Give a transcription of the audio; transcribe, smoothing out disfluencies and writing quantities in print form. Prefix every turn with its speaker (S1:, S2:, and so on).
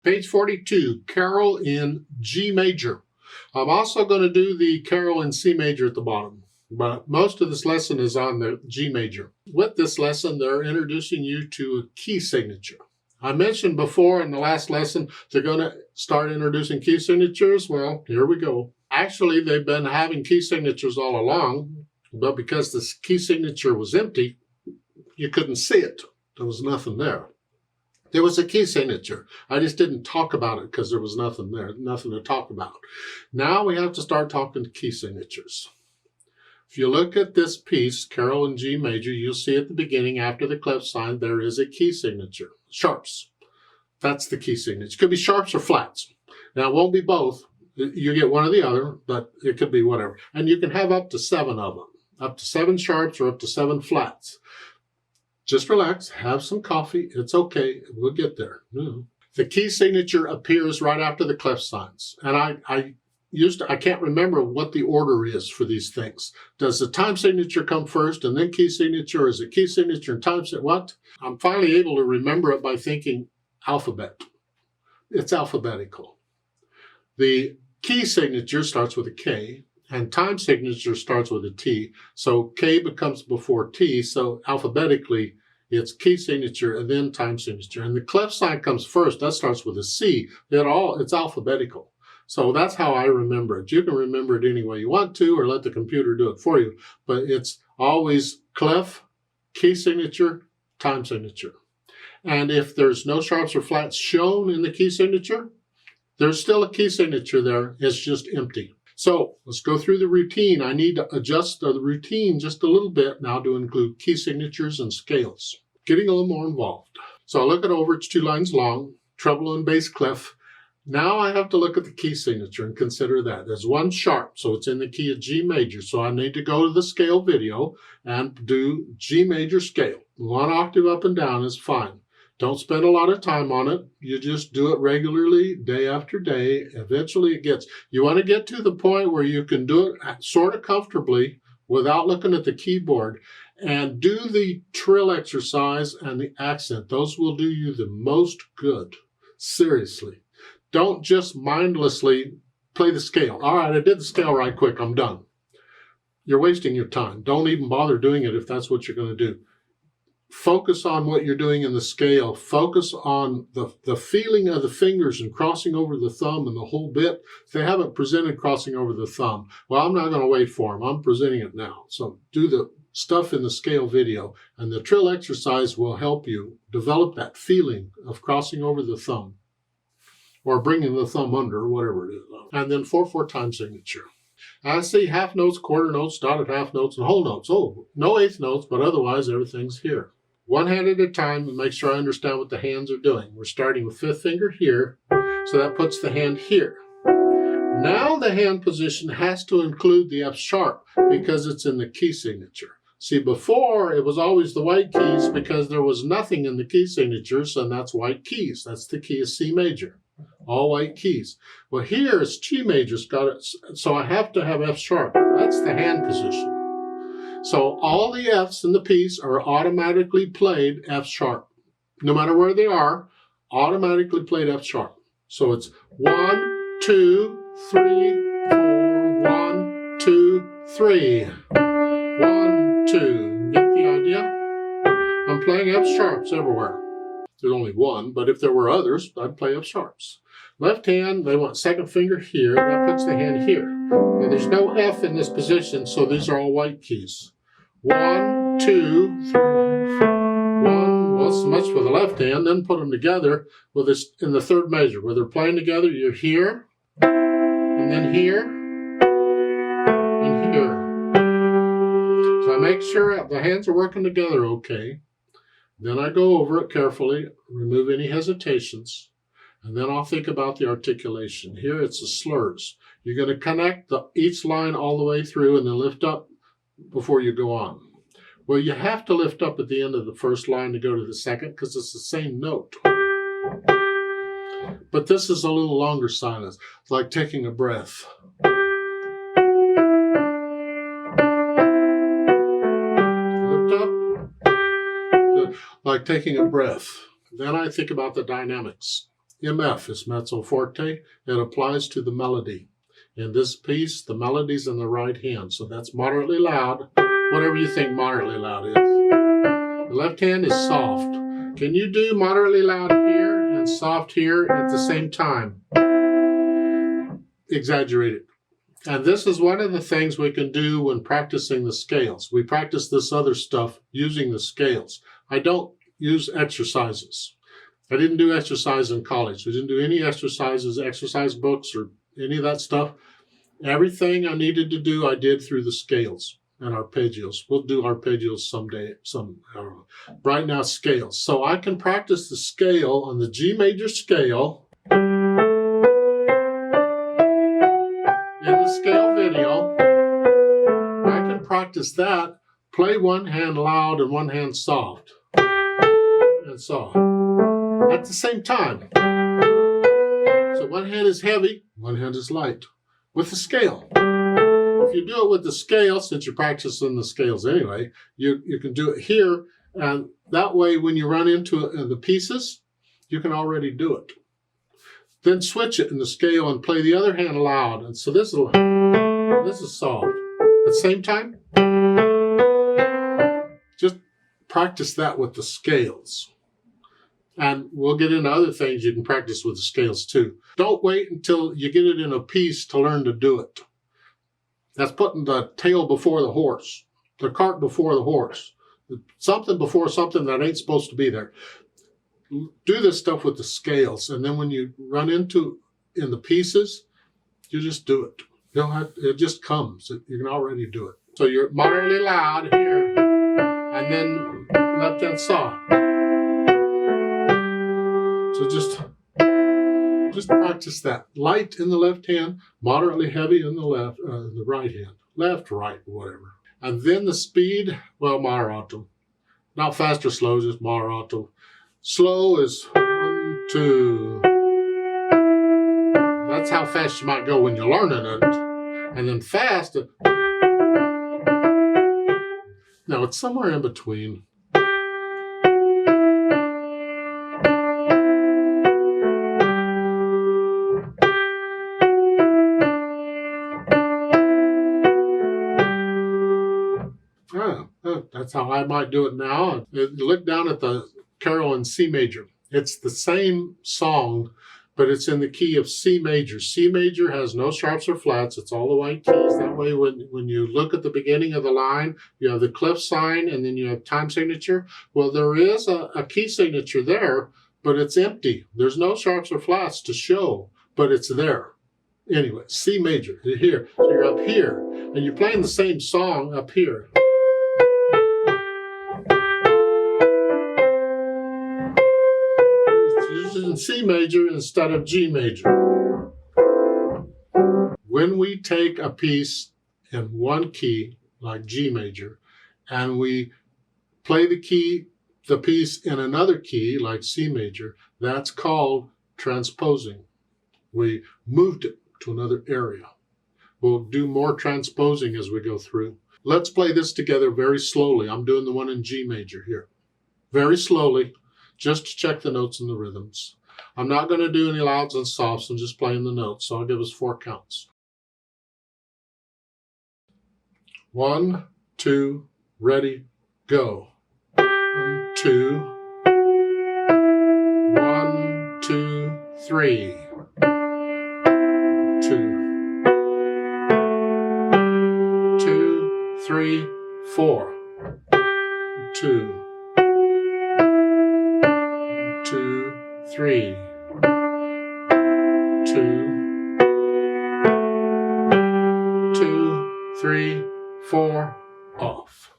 S1: Page 42, Carol in G major. I'm also going to do the Carol in C major at the bottom, but most of this lesson is on the G major. With this lesson, they're introducing you to a key signature. I mentioned before in the last lesson, they're going to start introducing key signatures. Well, here we go. Actually, they've been having key signatures all along, but because this key signature was empty, you couldn't see it. There was nothing there. There was a key signature. I just didn't talk about it because there was nothing there, nothing to talk about. Now we have to start talking key signatures. If you look at this piece, Carol in G major, you'll see at the beginning, after the clef sign, there is a key signature. Sharps. That's the key signature. It could be sharps or flats. Now, it won't be both. You get one or the other, but it could be whatever. And you can have up to 7 of them, up to 7 sharps or up to 7 flats. Just relax, have some coffee. It's okay. We'll get there. The key signature appears right after the clef signs. And I can't remember what the order is for these things. Does the time signature come first and then key signature? Is it key signature and time signature? What? I'm finally able to remember it by thinking alphabet. It's alphabetical. The key signature starts with a K and time signature starts with a T. So K becomes before T. So alphabetically, it's key signature and then time signature. And the clef sign comes first. That starts with a C. It's alphabetical. So that's how I remember it. You can remember it any way you want to or let the computer do it for you. But it's always clef, key signature, time signature. And if there's no sharps or flats shown in the key signature, there's still a key signature there. It's just empty. So let's go through the routine. I need to adjust the routine just a little bit now to include key signatures and scales. Getting a little more involved. So I look it over. It's 2 lines long, treble and bass clef. Now I have to look at the key signature and consider that. There's 1 sharp, so it's in the key of G major. So I need to go to the scale video and do G major scale. 1 octave up and down is fine. Don't spend a lot of time on it. You just do it regularly, day after day. Eventually it gets, you want to get to the point where you can do it sort of comfortably without looking at the keyboard and do the trill exercise and the accent. Those will do you the most good. Seriously. Don't just mindlessly play the scale. All right, I did the scale right quick. I'm done. You're wasting your time. Don't even bother doing it if that's what you're going to do. Focus on what you're doing in the scale. Focus on the feeling of the fingers and crossing over the thumb and the whole bit. If they haven't presented crossing over the thumb, well, I'm not going to wait for them. I'm presenting it now. So do the stuff in the scale video, and the trill exercise will help you develop that feeling of crossing over the thumb or bringing the thumb under, whatever it is. And then 4/4 time signature. I see half notes, quarter notes, dotted half notes, and whole notes. Oh, no eighth notes, but otherwise everything's here. 1 hand at a time and make sure I understand what the hands are doing. We're starting with 5th finger here, so that puts the hand here. Now the hand position has to include the F sharp because it's in the key signature. See, before it was always the white keys because there was nothing in the key signatures, and that's white keys. That's the key of C major. All white keys. Well, here it's G major, so I have to have F sharp. That's the hand position. So all the Fs in the piece are automatically played F sharp. No matter where they are, automatically played F sharp. So it's 1, 2, 3, 4, 1, 2, 3. 1, 2. Get the idea? I'm playing F sharps everywhere. There's only 1, but if there were others, I'd play F sharps. Left hand, they want 2nd finger here. That puts the hand here. And there's no F in this position, so these are all white keys. 1, 2, 3, 4. 1. Well, so much for the left hand. Then put them together with this in the 3rd measure. Where they're playing together, you're here, and then here, and here. So I make sure the hands are working together okay. Then I go over it carefully, remove any hesitations, and then I'll think about the articulation. Here it's the slurs. You're going to connect each line all the way through and then lift up before you go on. Well, you have to lift up at the end of the 1st line to go to the 2nd because it's the same note. But this is a little longer silence. It's like taking a breath. Lift up. Like taking a breath. Then I think about the dynamics. MF is mezzo forte. It applies to the melody. In this piece, the melody's in the right hand, so that's moderately loud, whatever you think moderately loud is. The left hand is soft. Can you do moderately loud here and soft here at the same time? Exaggerated. And this is one of the things we can do when practicing the scales. We practice this other stuff using the scales. I don't use exercises. I didn't do exercise in college. We didn't do any exercises, exercise books, or any of that stuff. Everything I needed to do, I did through the scales and arpeggios. We'll do arpeggios someday, I don't know. Right now, scales. So I can practice the scale on the G major scale in the scale video. I can practice that, play one hand loud and one hand soft and soft at the same time. So one hand is heavy, one hand is light with the scale. If you do it with the scale, since you're practicing the scales anyway, you can do it here, and that way when you run into it in the pieces, you can already do it. Then switch it in the scale and play the other hand loud. And so this is soft. At the same time, just practice that with the scales. And we'll get into other things you can practice with the scales too. Don't wait until you get it in a piece to learn to do it. That's putting the tail before the horse, the cart before the horse. Something before something that ain't supposed to be there. Do this stuff with the scales, and then when you run into in the pieces, you just do it. You don't have, it just comes. You can already do it. So you're moderately loud here, and then left hand soft. So just practice that. Light in the left hand, moderately heavy in the right hand. Left, right, whatever. And then the speed, well, moderato. Not fast or slow, just moderato. Slow is 1, 2. That's how fast you might go when you're learning it. And then fast, no, it's somewhere in between. That's how I might do it now. You look down at the Carol in C major. It's the same song, but it's in the key of C major. C major has no sharps or flats. It's all the white keys. That way, when you look at the beginning of the line, you have the clef sign, and then you have time signature. Well, there is a key signature there, but it's empty. There's no sharps or flats to show, but it's there. Anyway, C major, you're here. So you're up here, and you're playing the same song up here. In C major instead of G major. When we take a piece in one key, like G major, and we play the piece in another key, like C major, that's called transposing. We moved it to another area. We'll do more transposing as we go through. Let's play this together very slowly. I'm doing the one in G major here. Very slowly, just to check the notes and the rhythms. I'm not going to do any louds and softs. I'm just playing the notes, so I'll give us 4 counts. 1, 2, ready, go. 1, 2. 1, 2, 3. 2. 2, 3, 4. 2. 2, 3. 2, 2, 3, 4, off.